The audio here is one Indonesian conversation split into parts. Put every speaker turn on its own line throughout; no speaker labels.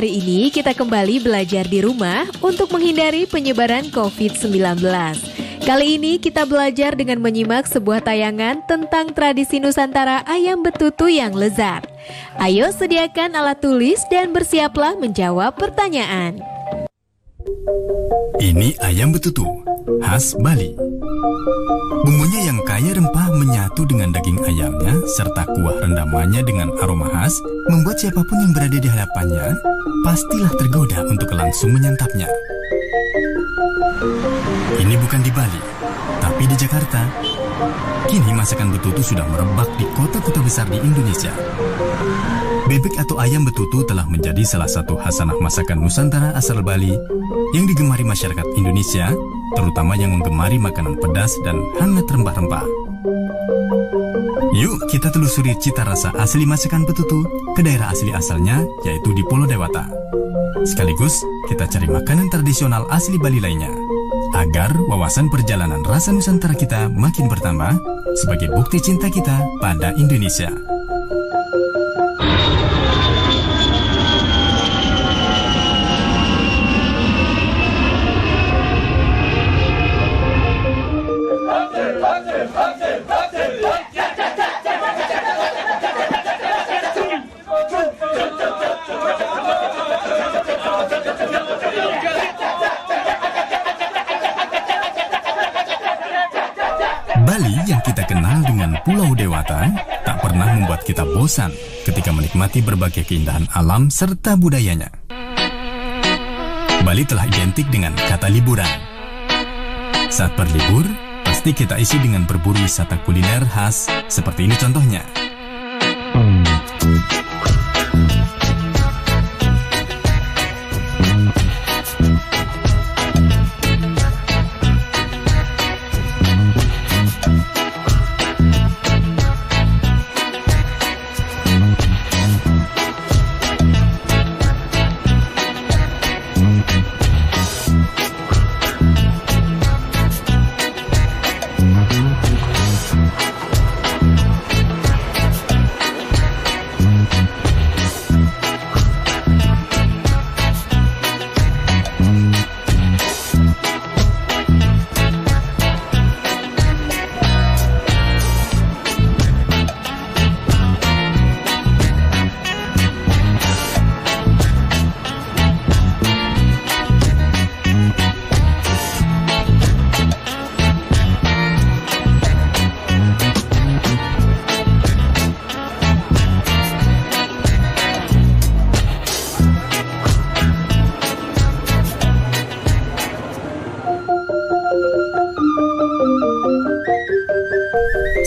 hari ini kita kembali belajar di rumah untuk menghindari penyebaran COVID-19. Kali ini kita belajar dengan menyimak sebuah tayangan tentang tradisi Nusantara ayam betutu yang lezat. Ayo sediakan alat tulis dan bersiaplah menjawab pertanyaan.
Ini ayam betutu, khas Bali. Bumbunya yang kaya rempah menyatu dengan daging ayamnya serta kuah rendamannya dengan aroma khas membuat siapapun yang berada di hadapannya pastilah tergoda untuk langsung menyantapnya. Ini bukan di Bali, tapi di Jakarta. Kini masakan betutu sudah merebak di kota-kota besar di Indonesia. Bebek atau ayam betutu telah menjadi salah satu khasanah masakan Nusantara asal Bali yang digemari masyarakat Indonesia, terutama yang menggemari makanan pedas dan hangat rempah-rempah. Yuk kita telusuri cita rasa asli masakan betutu ke daerah asli asalnya, yaitu di Pulau Dewata. Sekaligus kita cari makanan tradisional asli Bali lainnya, agar wawasan perjalanan rasa Nusantara kita makin bertambah sebagai bukti cinta kita pada Indonesia. Bali yang kita kenal dengan Pulau Dewata tak pernah membuat kita bosan ketika menikmati berbagai keindahan alam serta budayanya. Bali telah identik dengan kata liburan. Saat berlibur, pasti kita isi dengan berburu wisata kuliner khas seperti ini contohnya.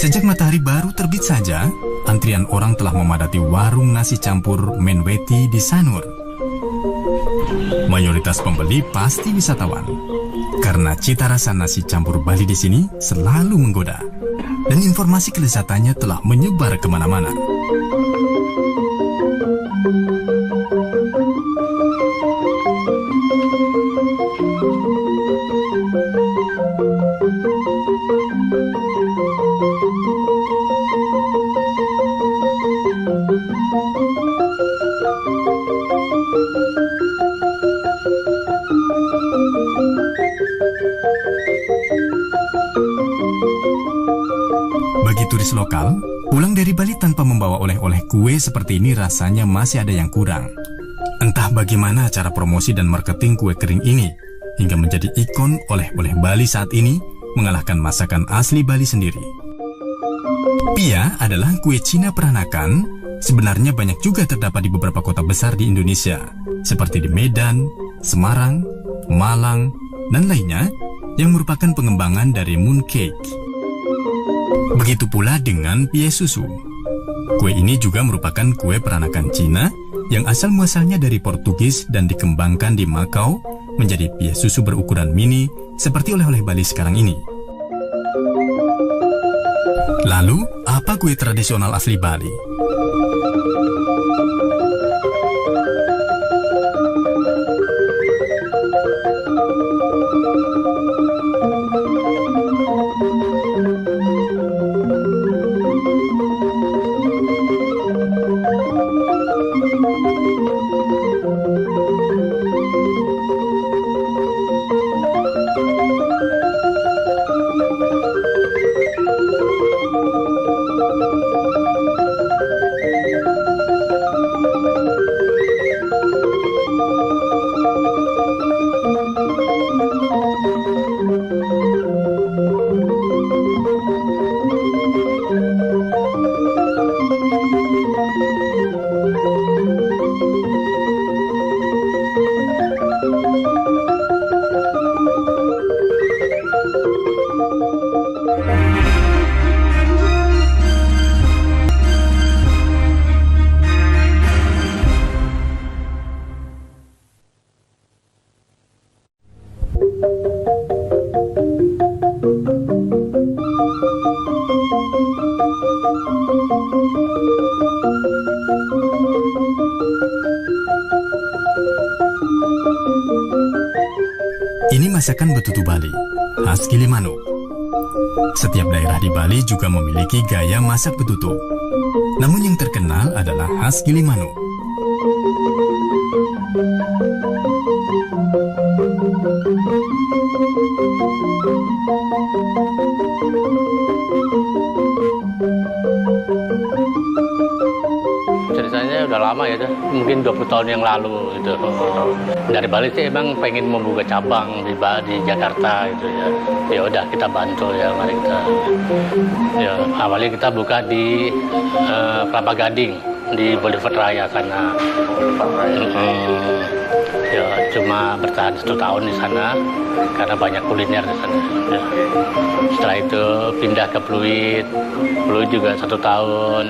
Sejak matahari baru terbit saja, antrian orang telah memadati warung nasi campur Menweti di Sanur. Mayoritas pembeli pasti wisatawan, karena cita rasa nasi campur Bali di sini selalu menggoda, dan informasi kelezatannya telah menyebar kemana-mana. Bagi turis lokal, pulang dari Bali tanpa membawa oleh-oleh kue seperti ini rasanya masih ada yang kurang. Entah bagaimana cara promosi dan marketing kue kering ini, hingga menjadi ikon oleh-oleh Bali saat ini, mengalahkan masakan asli Bali sendiri. Pia adalah kue Cina peranakan, sebenarnya banyak juga terdapat di beberapa kota besar di Indonesia, seperti di Medan, Semarang, Malang, dan lainnya, yang merupakan pengembangan dari mooncake. Begitu pula dengan pie susu. Kue ini juga merupakan kue peranakan Cina yang asal-muasalnya dari Portugis dan dikembangkan di Makau menjadi pie susu berukuran mini seperti oleh-oleh Bali sekarang ini. Lalu, apa kue tradisional asli Bali? Ini masakan betutu Bali, khas Gilimanuk. Setiap daerah di Bali juga memiliki gaya masak betutu. Namun yang terkenal adalah khas Gilimanuk.
Ceritanya udah lama ya, mungkin 20 tahun yang lalu gitu. Dari Bali sih emang pengen membuka cabang di Jakarta gitu ya. Ya udah kita bantu ya, mari kita. Ya awalnya kita buka di Kelapa Gading di Boulevard Raya sana. Ya cuma bertahan 1 tahun di sana karena banyak kuliner di sana. Ya. Setelah itu pindah ke Pluit juga 1 tahun.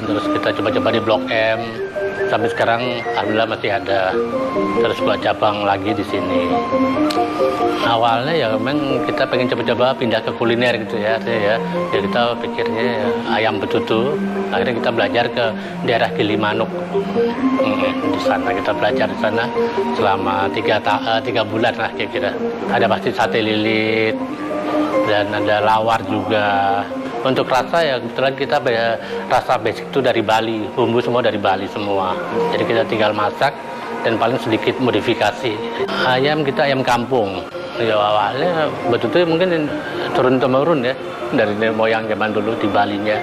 Terus kita coba-coba di Blok M sampai sekarang alhamdulillah masih ada. Terus buat cabang lagi di sini. Awalnya ya memang kita pengen coba-coba pindah ke kuliner gitu ya. Ya kita pikirnya ya, ayam betutu. Akhirnya kita belajar ke daerah Gilimanuk. Di sana kita belajar di sana selama 3 bulan lah kira-kira. Ada pasti sate lilit dan ada lawar juga. Untuk rasa ya kebetulan kita rasa basic itu dari Bali, bumbu semua dari Bali semua. Jadi kita tinggal masak dan paling sedikit modifikasi. Ayam kita ayam kampung. Ya awalnya betul-betul mungkin turun-temurun ya dari moyang zaman dulu di Balinya.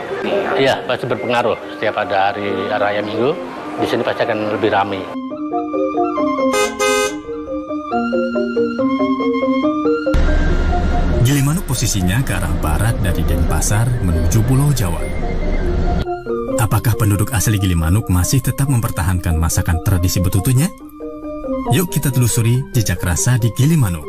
Iya pasti berpengaruh. Setiap ada hari raya Minggu di sini pasti akan lebih ramai.
Gilimanuk posisinya ke arah barat dari Denpasar menuju Pulau Jawa. Apakah penduduk asli Gilimanuk masih tetap mempertahankan masakan tradisi betutunya? Yuk kita telusuri jejak rasa di Gilimanuk.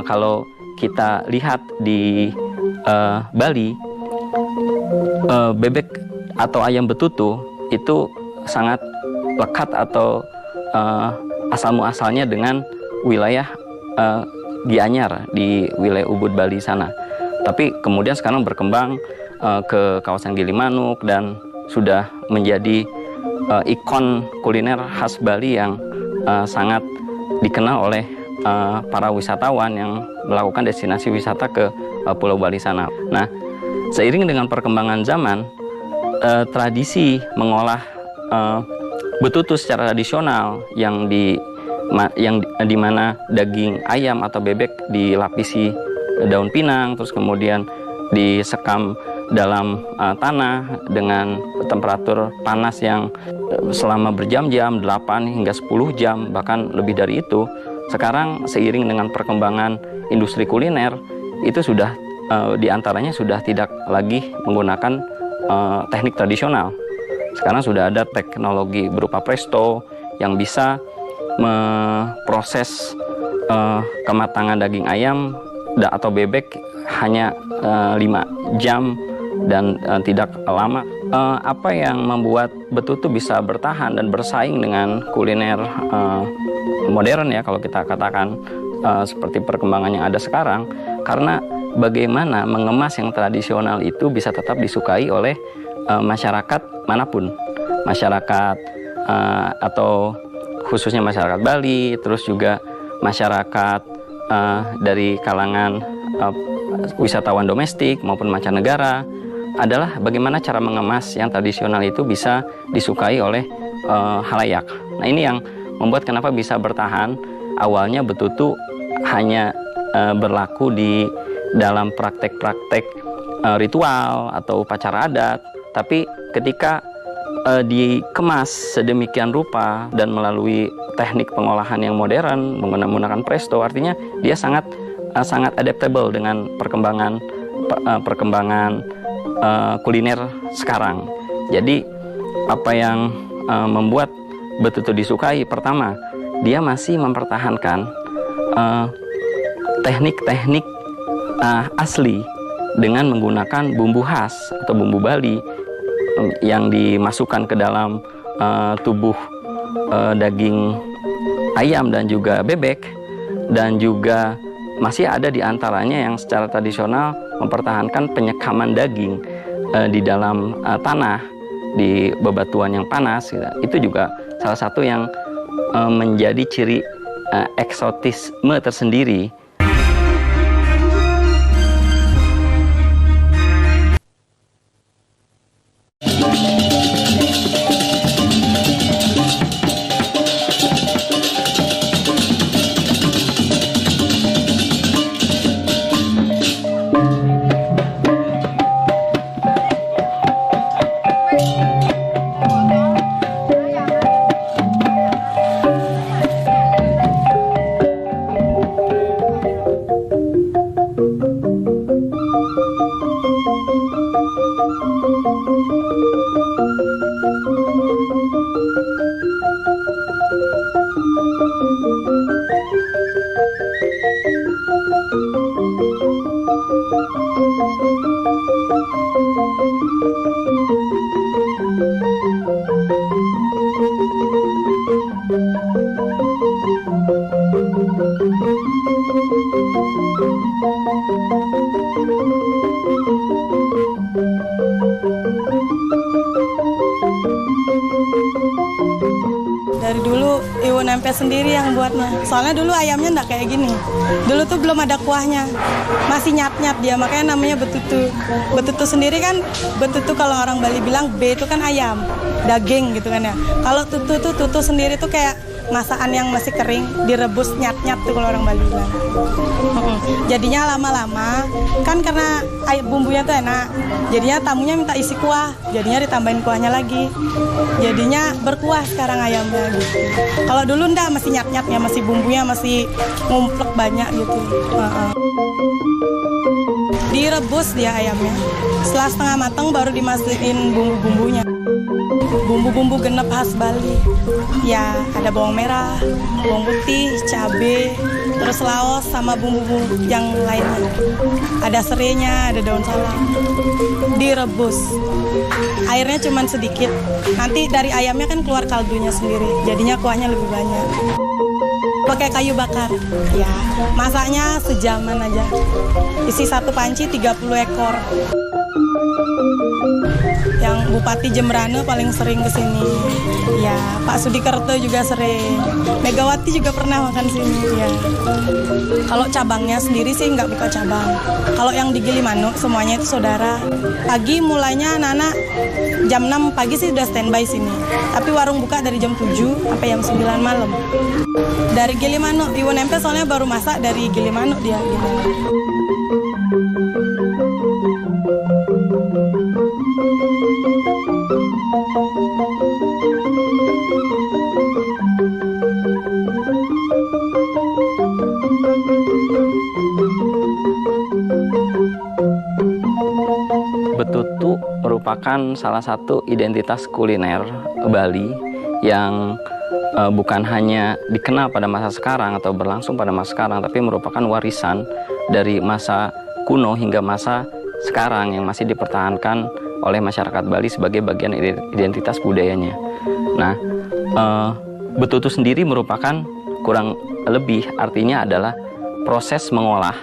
Kalau kita lihat di Bali, bebek atau ayam betutu itu sangat lekat atau asal muasalnya dengan wilayah Gianyar di wilayah Ubud Bali sana. Tapi kemudian sekarang berkembang ke kawasan Gilimanuk dan sudah menjadi ikon kuliner khas Bali yang sangat dikenal oleh para wisatawan yang melakukan destinasi wisata ke Pulau Bali sana. Nah, seiring dengan perkembangan zaman, tradisi mengolah betutu secara tradisional yang di mana daging ayam atau bebek dilapisi daun pinang, terus kemudian disekam dalam tanah dengan temperatur panas yang selama berjam-jam, 8 hingga 10 jam, bahkan lebih dari itu. Sekarang seiring dengan perkembangan industri kuliner, itu sudah diantaranya sudah tidak lagi menggunakan teknik tradisional. Sekarang sudah ada teknologi berupa presto yang bisa memproses kematangan daging ayam atau bebek hanya 5 jam dan tidak lama. Apa yang membuat betutu bisa bertahan dan bersaing dengan kuliner modern ya kalau kita katakan seperti perkembangan yang ada sekarang, karena bagaimana mengemas yang tradisional itu bisa tetap disukai oleh masyarakat manapun, masyarakat atau khususnya masyarakat Bali, terus juga masyarakat dari kalangan wisatawan domestik maupun mancanegara, adalah bagaimana cara mengemas yang tradisional itu bisa disukai oleh halayak. Nah ini yang membuat kenapa bisa bertahan. Awalnya betutu hanya berlaku di dalam praktek-praktek ritual atau upacara adat, tapi ketika dikemas sedemikian rupa dan melalui teknik pengolahan yang modern menggunakan presto, artinya dia sangat adaptable dengan perkembangan kuliner sekarang. Jadi apa yang membuat betutu disukai, pertama dia masih mempertahankan teknik-teknik asli dengan menggunakan bumbu khas atau bumbu Bali yang dimasukkan ke dalam tubuh daging ayam dan juga bebek, dan juga masih ada di antaranya yang secara tradisional mempertahankan penyekaman daging di dalam tanah di bebatuan yang panas. Itu juga salah satu yang menjadi ciri eksotisme tersendiri.
Dari dulu Ibu Nempe sendiri yang buatnya. Soalnya dulu ayamnya nggak kayak gini. Dulu tuh belum ada kuahnya, masih nyat-nyat dia, makanya namanya betutu. Betutu sendiri kan, betutu kalau orang Bali bilang B itu kan ayam, daging gitu kan ya. Kalau tutu sendiri tuh kayak masakan yang masih kering, direbus nyat-nyat tuh kalau orang Bali bilang. Jadinya lama-lama kan karena bumbunya tuh enak, jadinya tamunya minta isi kuah, jadinya ditambahin kuahnya lagi, jadinya berkuah sekarang ayamnya gitu. Kalau dulu enggak, masih nyat-nyatnya, masih bumbunya masih ngumplek banyak gitu. Direbus dia ayamnya, setelah setengah matang baru dimasukin bumbu-bumbunya. Bumbu-bumbu genep khas Bali, ya ada bawang merah, bawang putih, cabai, terus laos sama bumbu-bumbu yang lainnya. Ada serainya, ada daun salam. Direbus, airnya cuma sedikit. Nanti dari ayamnya kan keluar kaldunya sendiri, jadinya kuahnya lebih banyak. Pakai kayu bakar, ya masaknya sejaman aja. Isi satu panci 30 ekor. Yang Bupati Jembrane paling sering kesini, ya Pak Sudikerto juga sering, Megawati juga pernah makan sini ya. Kalau cabangnya sendiri sih nggak buka cabang. Kalau yang di Gilimanuk semuanya itu saudara. Pagi mulainya anak-anak jam 6 pagi sih udah standby sini, tapi warung buka dari jam 7 sampai jam 9 malam. Dari Gilimanuk, Ibu Nempe soalnya baru masak dari Gilimanuk dia.
Betutu merupakan salah satu identitas kuliner Bali yang bukan hanya dikenal pada masa sekarang atau berlangsung pada masa sekarang, tapi merupakan warisan dari masa kuno hingga masa sekarang yang masih dipertahankan oleh masyarakat Bali sebagai bagian identitas budayanya. Nah, betutu sendiri merupakan kurang lebih artinya adalah proses mengolah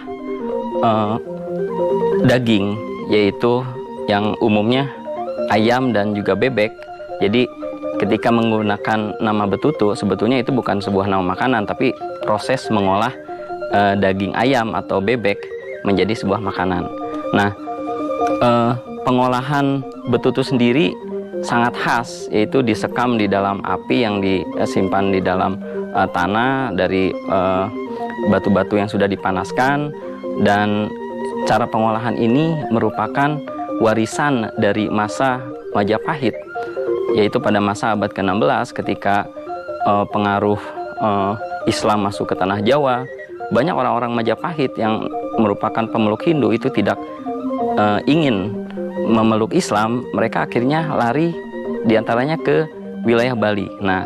daging, yaitu yang umumnya ayam dan juga bebek. Jadi ketika menggunakan nama betutu, sebetulnya itu bukan sebuah nama makanan, tapi proses mengolah daging ayam atau bebek menjadi sebuah makanan. Nah, pengolahan betutu sendiri sangat khas, yaitu disekam di dalam api yang disimpan di dalam tanah dari batu-batu yang sudah dipanaskan, dan cara pengolahan ini merupakan warisan dari masa Majapahit. yaitu pada masa abad ke-16 ketika pengaruh Islam masuk ke tanah Jawa, banyak orang-orang Majapahit yang merupakan pemeluk Hindu itu tidak ingin memeluk Islam. Mereka akhirnya lari diantaranya ke wilayah Bali. Nah,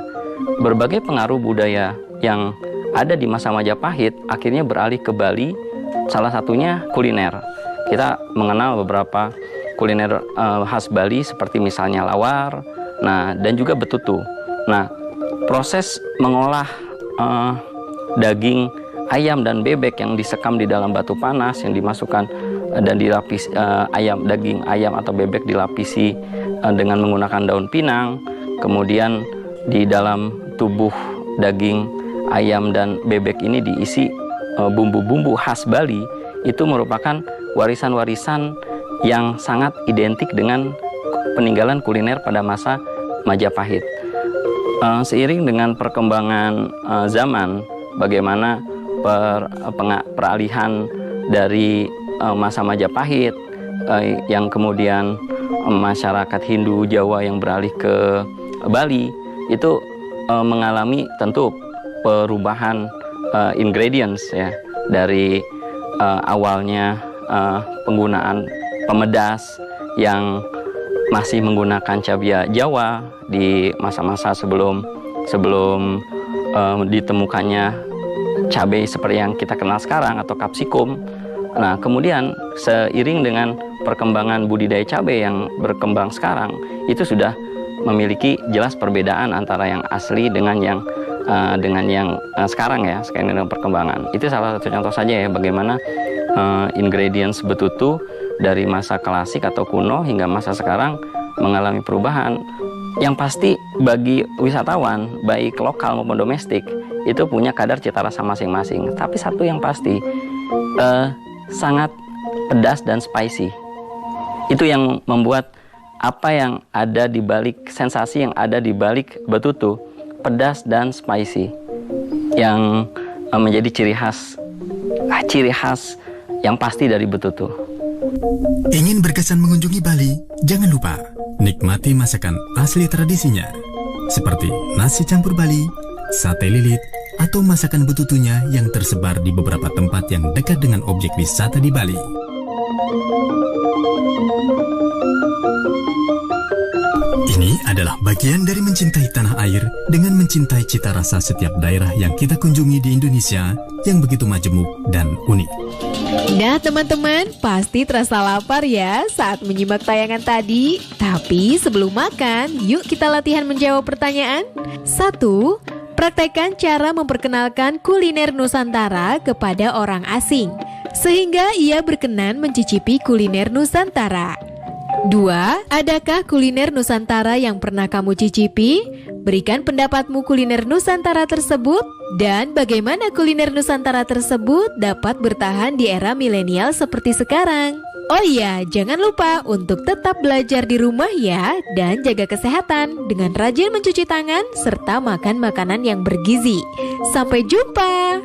berbagai pengaruh budaya yang ada di masa Majapahit akhirnya beralih ke Bali, salah satunya kuliner. Kita mengenal beberapa kuliner khas Bali seperti misalnya lawar, nah, dan juga betutu. Nah, proses mengolah daging ayam dan bebek yang disekam di dalam batu panas yang dimasukkan dan dilapis daging ayam atau bebek dilapisi dengan menggunakan daun pinang, kemudian di dalam tubuh daging ayam dan bebek ini diisi bumbu-bumbu khas Bali. Itu merupakan warisan-warisan yang sangat identik dengan peninggalan kuliner pada masa Majapahit. Seiring dengan perkembangan zaman, bagaimana peralihan dari masa Majapahit yang kemudian masyarakat Hindu Jawa yang beralih ke Bali itu mengalami tentu perubahan ingredients ya, dari awalnya penggunaan pemedas yang masih menggunakan cabai Jawa di masa-masa sebelum ditemukannya cabai seperti yang kita kenal sekarang atau kapsikum. Nah, kemudian seiring dengan perkembangan budidaya cabai yang berkembang sekarang, itu sudah memiliki jelas perbedaan antara yang asli dengan yang sekarang ya, sekarang dengan perkembangan. Itu salah satu contoh saja ya, bagaimana ingredients betutu dari masa klasik atau kuno hingga masa sekarang mengalami perubahan. Yang pasti bagi wisatawan, baik lokal maupun domestik, itu punya kadar cita rasa masing-masing. Tapi satu yang pasti, sangat pedas dan spicy. Itu yang membuat apa yang ada di balik, sensasi yang ada di balik betutu, pedas dan spicy, yang menjadi ciri khas yang pasti dari betutu.
Ingin berkesan mengunjungi Bali? Jangan lupa nikmati masakan asli tradisinya, seperti nasi campur Bali, sate lilit, atau masakan betutunya yang tersebar di beberapa tempat yang dekat dengan objek wisata di Bali. Ini adalah bagian dari mencintai tanah air dengan mencintai cita rasa setiap daerah yang kita kunjungi di Indonesia yang begitu majemuk dan unik.
Nah teman-teman, pasti terasa lapar ya saat menyimak tayangan tadi. Tapi sebelum makan, yuk kita latihan menjawab pertanyaan. 1. Praktekkan cara memperkenalkan kuliner Nusantara kepada orang asing, sehingga ia berkenan mencicipi kuliner Nusantara. 2. Adakah kuliner Nusantara yang pernah kamu cicipi? Berikan pendapatmu kuliner Nusantara tersebut dan bagaimana kuliner Nusantara tersebut dapat bertahan di era milenial seperti sekarang. Oh iya, jangan lupa untuk tetap belajar di rumah ya dan jaga kesehatan dengan rajin mencuci tangan serta makan makanan yang bergizi. Sampai jumpa.